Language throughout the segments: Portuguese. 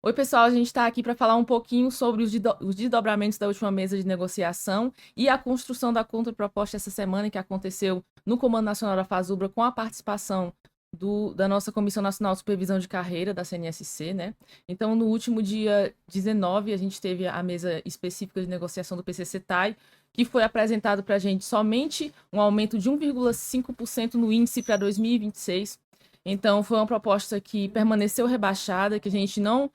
Oi, pessoal, a gente está aqui para falar um pouquinho sobre os desdobramentos da última mesa de negociação e a construção da contraproposta essa semana, que aconteceu no Comando Nacional da FASUBRA, com a participação da nossa Comissão Nacional de Supervisão de Carreira, da CNSC, né? Então, no último dia 19, a gente teve a mesa específica de negociação do PCC-TAI, que foi apresentado para a gente somente um aumento de 1,5% no índice para 2026. Então, foi uma proposta que permaneceu rebaixada, que a gente não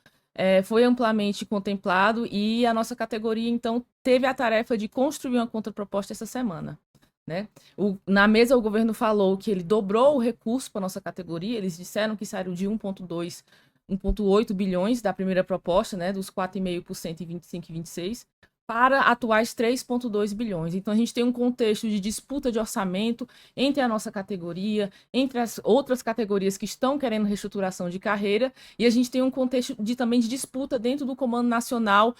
foi amplamente contemplado e a nossa categoria, então, teve a tarefa de construir uma contraproposta essa semana. Né? Na mesa, o governo falou que ele dobrou o recurso para a nossa categoria, eles disseram que saiu de 1,2, 1,8 bilhões da primeira proposta, né, dos 4,5% em 25 e 26, para atuais 3,2 bilhões. Então, a gente tem um contexto de disputa de orçamento entre a nossa categoria, entre as outras categorias que estão querendo reestruturação de carreira, e a gente tem um contexto também de disputa dentro do Comando Nacional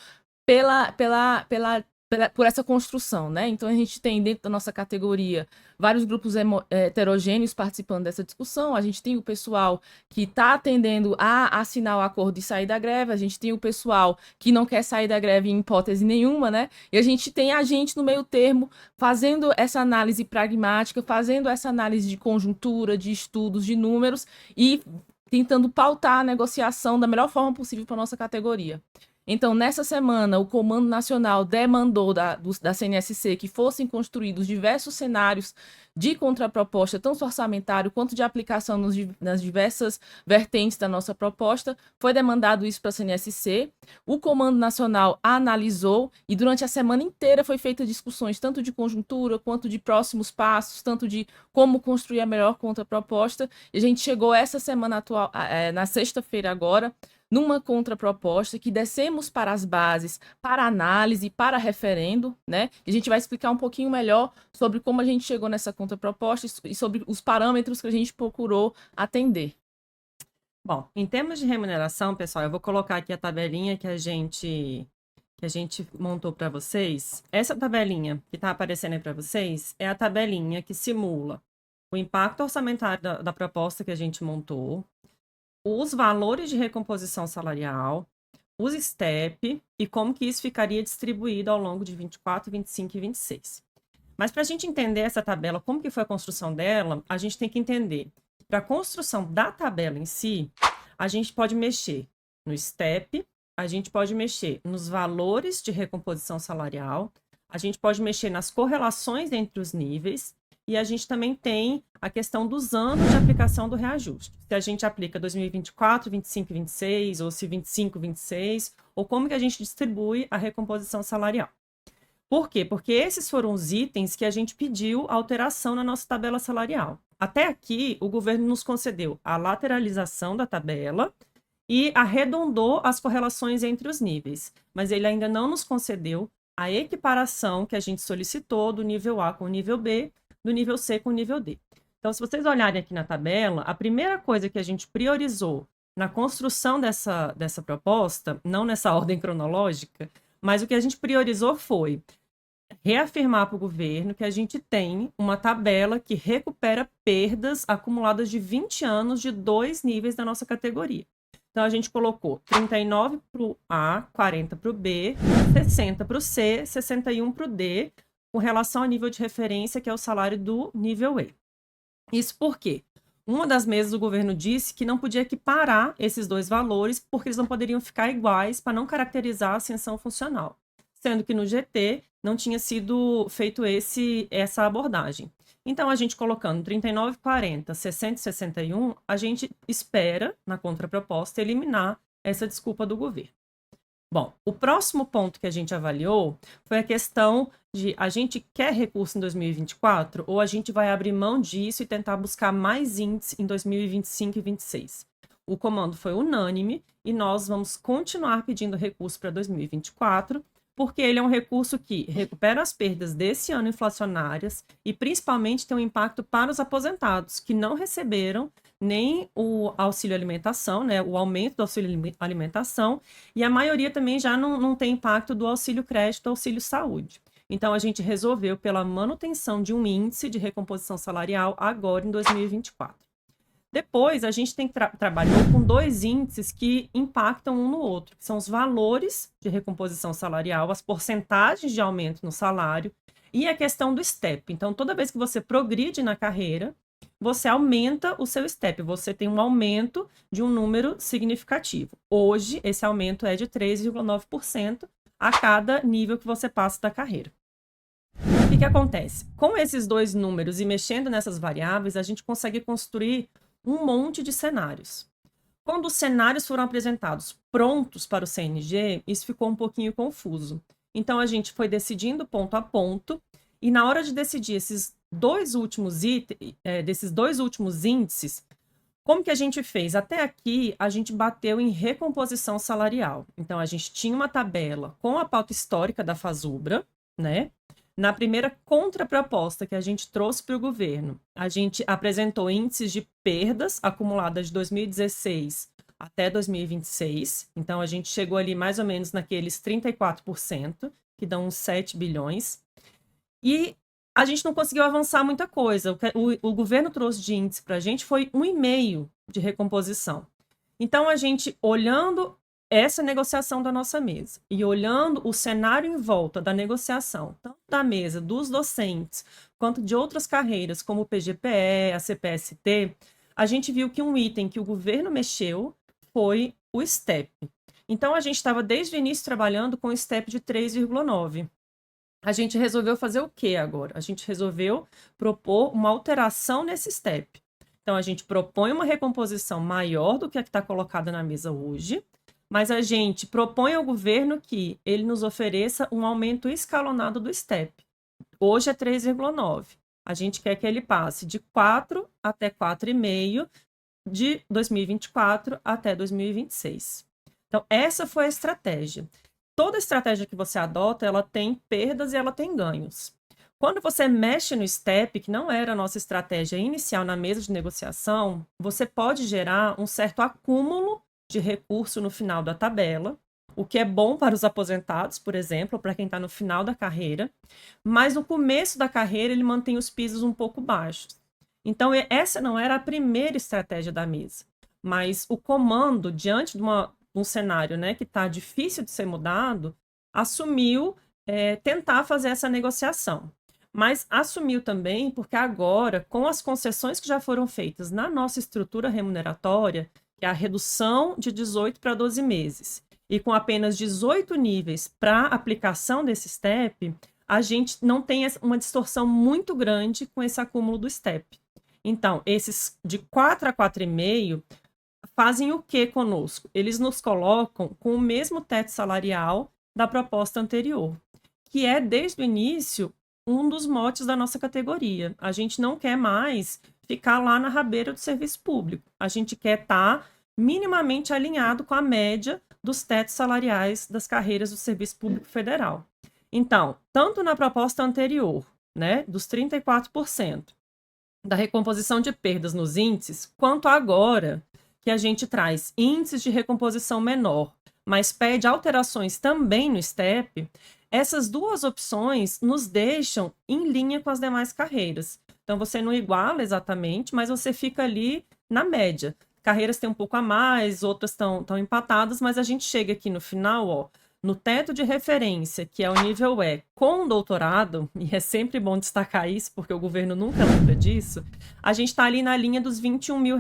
por essa construção, né? Então, a gente tem dentro da nossa categoria vários grupos heterogêneos participando dessa discussão. A gente tem o pessoal que está atendendo a assinar o acordo e sair da greve, a gente tem o pessoal que não quer sair da greve em hipótese nenhuma, né? E a gente tem a gente no meio termo fazendo essa análise pragmática, fazendo essa análise de conjuntura, de estudos, de números e tentando pautar a negociação da melhor forma possível para a nossa categoria. Então, nessa semana, o Comando Nacional demandou da CNSC que fossem construídos diversos cenários de contraproposta, tanto orçamentário quanto de aplicação nas diversas vertentes da nossa proposta. Foi demandado isso para a CNSC. O Comando Nacional analisou e durante a semana inteira foi feita discussões tanto de conjuntura quanto de próximos passos, tanto de como construir a melhor contraproposta. E a gente chegou essa semana atual, na sexta-feira agora, numa contraproposta que descemos para as bases, para análise, para referendo, né? E a gente vai explicar um pouquinho melhor sobre como a gente chegou nessa contraproposta e sobre os parâmetros que a gente procurou atender. Bom, em termos de remuneração, pessoal, eu vou colocar aqui a tabelinha que a gente montou para vocês. Essa tabelinha que está aparecendo aí para vocês é a tabelinha que simula o impacto orçamentário da proposta que a gente montou, os valores de recomposição salarial, os STEP e como que isso ficaria distribuído ao longo de 24, 25 e 26. Mas para a gente entender essa tabela, como que foi a construção dela, a gente tem que entender. Para a construção da tabela em si, a gente pode mexer no STEP, a gente pode mexer nos valores de recomposição salarial, a gente pode mexer nas correlações entre os níveis e a gente também tem a questão dos anos de aplicação do reajuste. Se a gente aplica 2024, 25 e 26, ou se 25, 26, ou como que a gente distribui a recomposição salarial. Por quê? Porque esses foram os itens que a gente pediu alteração na nossa tabela salarial. Até aqui, o governo nos concedeu a lateralização da tabela e arredondou as correlações entre os níveis, mas ele ainda não nos concedeu a equiparação que a gente solicitou do nível A com o nível B, do nível C com o nível D. Então, se vocês olharem aqui na tabela, a primeira coisa que a gente priorizou na construção dessa proposta, não nessa ordem cronológica, mas o que a gente priorizou foi reafirmar para o governo que a gente tem uma tabela que recupera perdas acumuladas de 20 anos de 2 níveis da nossa categoria. Então, a gente colocou 39 para o A, 40 para o B, 60 para o C, 61 para o D, com relação ao nível de referência, que é o salário do nível E. Isso por quê? Uma das mesas do governo disse que não podia equiparar esses dois valores, porque eles não poderiam ficar iguais para não caracterizar a ascensão funcional, sendo que no GT não tinha sido feito essa abordagem. Então, a gente colocando 39, 40, 60 e 61, a gente espera, na contraproposta, eliminar essa desculpa do governo. Bom, o próximo ponto que a gente avaliou foi a questão de a gente quer recurso em 2024 ou a gente vai abrir mão disso e tentar buscar mais índice em 2025 e 2026. O comando foi unânime e nós vamos continuar pedindo recurso para 2024, porque ele é um recurso que recupera as perdas desse ano inflacionárias e principalmente tem um impacto para os aposentados que não receberam nem o auxílio alimentação, né, o aumento do auxílio alimentação, e a maioria também já não tem impacto do auxílio crédito, auxílio saúde. Então, a gente resolveu pela manutenção de um índice de recomposição salarial agora em 2024. Depois, a gente trabalhou com 2 índices que impactam um no outro, que são os valores de recomposição salarial, as porcentagens de aumento no salário e a questão do step. Então, toda vez que você progride na carreira, você aumenta o seu step, você tem um aumento de um número significativo. Hoje, esse aumento é de 3,9% a cada nível que você passa da carreira. O que acontece? Com esses 2 números e mexendo nessas variáveis, a gente consegue construir um monte de cenários. Quando os cenários foram apresentados prontos para o CNG, isso ficou um pouquinho confuso. Então, a gente foi decidindo ponto a ponto, e na hora de decidir esses 2 últimos desses 2 últimos índices, como que a gente fez? Até aqui, a gente bateu em recomposição salarial. Então, a gente tinha uma tabela com a pauta histórica da Fazubra, né? Na primeira contraproposta que a gente trouxe para o governo, a gente apresentou índices de perdas acumuladas de 2016 até 2026. Então, a gente chegou ali mais ou menos naqueles 34%, que dão uns 7 bilhões. E a gente não conseguiu avançar muita coisa. O governo trouxe de índice para a gente foi 1,5 de recomposição. Então, a gente, olhando essa negociação da nossa mesa e olhando o cenário em volta da negociação, tanto da mesa dos docentes, quanto de outras carreiras, como o PGPE, a CPST, a gente viu que um item que o governo mexeu foi o STEP. Então, a gente estava desde o início trabalhando com o STEP de 3,9. A gente resolveu fazer o que agora? A gente resolveu propor uma alteração nesse STEP. Então, a gente propõe uma recomposição maior do que a que está colocada na mesa hoje, mas a gente propõe ao governo que ele nos ofereça um aumento escalonado do STEP. Hoje é 3,9. A gente quer que ele passe de 4 até 4,5 de 2024 até 2026. Então, essa foi a estratégia. Toda estratégia que você adota, ela tem perdas e ela tem ganhos. Quando você mexe no STEP, que não era a nossa estratégia inicial na mesa de negociação, você pode gerar um certo acúmulo de recurso no final da tabela, o que é bom para os aposentados, por exemplo, para quem está no final da carreira, mas no começo da carreira ele mantém os pisos um pouco baixos. Então, essa não era a primeira estratégia da mesa, mas o comando, diante de um cenário, né, que está difícil de ser mudado, assumiu tentar fazer essa negociação. Mas assumiu também porque agora, com as concessões que já foram feitas na nossa estrutura remuneratória, que é a redução de 18 para 12 meses, e com apenas 18 níveis para aplicação desse STEP, a gente não tem uma distorção muito grande com esse acúmulo do STEP. Então, esses de 4 a 4,5 fazem o que conosco? Eles nos colocam com o mesmo teto salarial da proposta anterior, que é, desde o início, um dos motes da nossa categoria. A gente não quer mais ficar lá na rabeira do serviço público. A gente quer estar minimamente alinhado com a média dos tetos salariais das carreiras do Serviço Público Federal. Então, tanto na proposta anterior, né, dos 34%, da recomposição de perdas nos índices, quanto agora que a gente traz índices de recomposição menor, mas pede alterações também no STEP, essas 2 opções nos deixam em linha com as demais carreiras. Então, você não iguala exatamente, mas você fica ali na média. Carreiras têm um pouco a mais, outras estão empatadas, mas a gente chega aqui no final, ó, no teto de referência, que é o nível E, com doutorado, e é sempre bom destacar isso, porque o governo nunca lembra disso, a gente está ali na linha dos R$21 mil.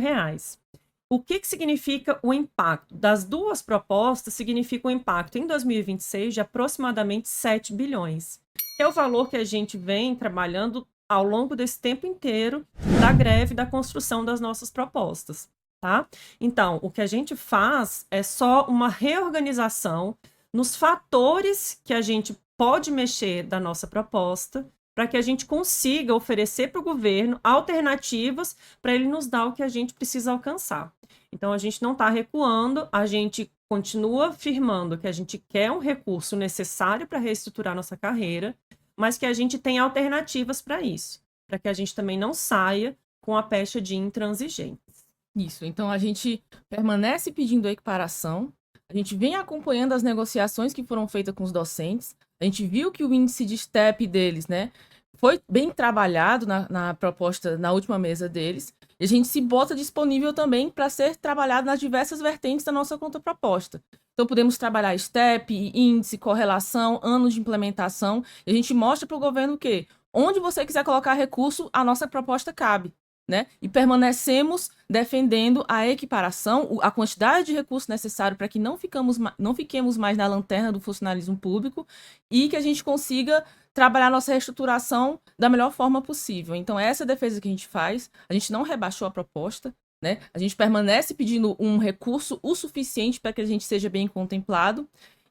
O que significa o impacto? Das 2 propostas, significa um impacto em 2026 de aproximadamente 7 bilhões, que é o valor que a gente vem trabalhando ao longo desse tempo inteiro da greve, da construção das nossas propostas, tá? Então, o que a gente faz é só uma reorganização nos fatores que a gente pode mexer da nossa proposta, para que a gente consiga oferecer para o governo alternativas para ele nos dar o que a gente precisa alcançar. Então, a gente não está recuando, a gente continua afirmando que a gente quer um recurso necessário para reestruturar nossa carreira, mas que a gente tem alternativas para isso, para que a gente também não saia com a pecha de intransigentes. Isso, então a gente permanece pedindo a equiparação, a gente vem acompanhando as negociações que foram feitas com os docentes, a gente viu que o índice de STEP deles, né, foi bem trabalhado na proposta, na última mesa deles, E a gente se bota disponível também para ser trabalhado nas diversas vertentes da nossa contraproposta. Então, podemos trabalhar STEP, índice, correlação, anos de implementação, e a gente mostra para o governo que, onde você quiser colocar recurso, a nossa proposta cabe. Né? E permanecemos defendendo a equiparação, a quantidade de recursos necessário para que não fiquemos mais na lanterna do funcionalismo público e que a gente consiga trabalhar nossa reestruturação da melhor forma possível. Então, essa é a defesa que a gente faz. A gente não rebaixou a proposta, né? A gente permanece pedindo um recurso o suficiente para que a gente seja bem contemplado.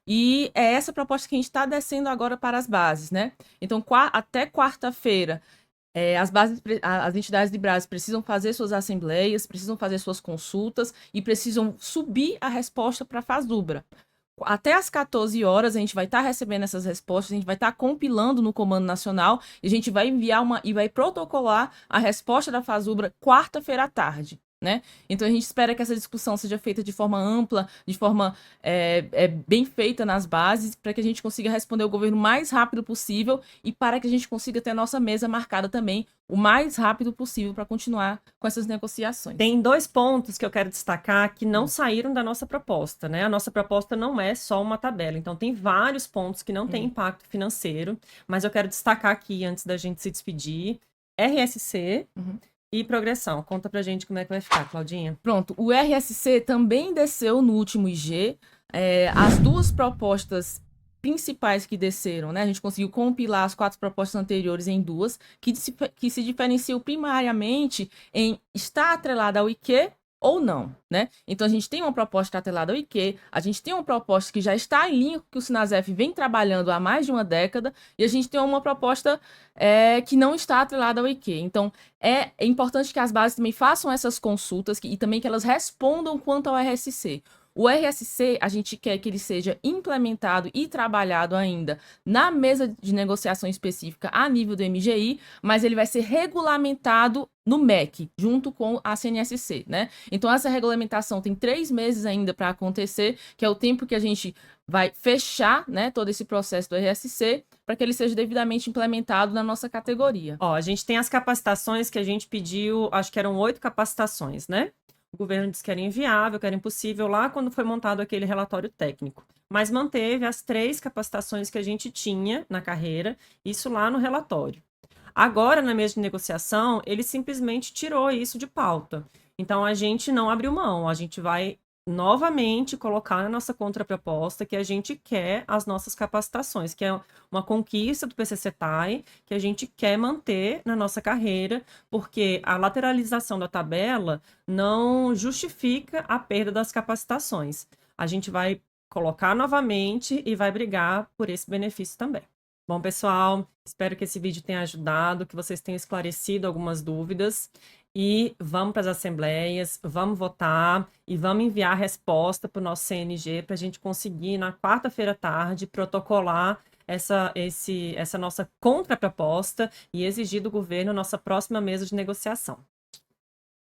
E é essa proposta que a gente está descendo agora para as bases, né? Então, até quarta-feira, as entidades de base precisam fazer suas assembleias, precisam fazer suas consultas e precisam subir a resposta para a FASUBRA. Até às 14 horas a gente vai estar recebendo essas respostas, a gente vai estar compilando no Comando Nacional e a gente vai enviar e vai protocolar a resposta da FASUBRA quarta-feira à tarde. Né? Então a gente espera que essa discussão seja feita de forma ampla, de forma bem feita nas bases, para que a gente consiga responder o governo o mais rápido possível e para que a gente consiga ter a nossa mesa marcada também o mais rápido possível para continuar com essas negociações. Tem 2 pontos que eu quero destacar que não saíram da nossa proposta, né? A nossa proposta não é só uma tabela, então tem vários pontos que não têm impacto financeiro, mas eu quero destacar aqui, antes da gente se despedir, RSC e progressão. Conta pra gente como é que vai ficar, Claudinha. Pronto, o RSC também desceu no último IG. As 2 propostas principais que desceram, né? A gente conseguiu compilar as 4 propostas anteriores em 2, que se diferenciam primariamente em estar atrelada ao IQ ou não, né? Então, a gente tem uma proposta atrelada ao IQ, a gente tem uma proposta que já está em linha com o que o Sinasef vem trabalhando há mais de uma década, e a gente tem uma proposta que não está atrelada ao IQ. Então, é importante que as bases também façam essas consultas e também que elas respondam quanto ao RSC. O RSC, a gente quer que ele seja implementado e trabalhado ainda na mesa de negociação específica a nível do MGI, mas ele vai ser regulamentado no MEC, junto com a CNSC, né? Então, essa regulamentação tem 3 meses ainda para acontecer, que é o tempo que a gente vai fechar, né, todo esse processo do RSC, para que ele seja devidamente implementado na nossa categoria. Ó, a gente tem as capacitações que a gente pediu, acho que eram 8 capacitações, né? O governo disse que era inviável, que era impossível lá quando foi montado aquele relatório técnico. Mas manteve as 3 capacitações que a gente tinha na carreira, isso lá no relatório. Agora, na mesa de negociação, ele simplesmente tirou isso de pauta. Então, a gente não abriu mão, a gente vai novamente colocar na nossa contraproposta que a gente quer as nossas capacitações, que é uma conquista do PCCETAI, que a gente quer manter na nossa carreira, porque a lateralização da tabela não justifica a perda das capacitações. A gente vai colocar novamente e vai brigar por esse benefício também. Bom, pessoal, espero que esse vídeo tenha ajudado, que vocês tenham esclarecido algumas dúvidas. E vamos para as assembleias, vamos votar e vamos enviar a resposta para o nosso CNG para a gente conseguir, na quarta-feira à tarde, protocolar essa nossa contraproposta e exigir do governo nossa próxima mesa de negociação.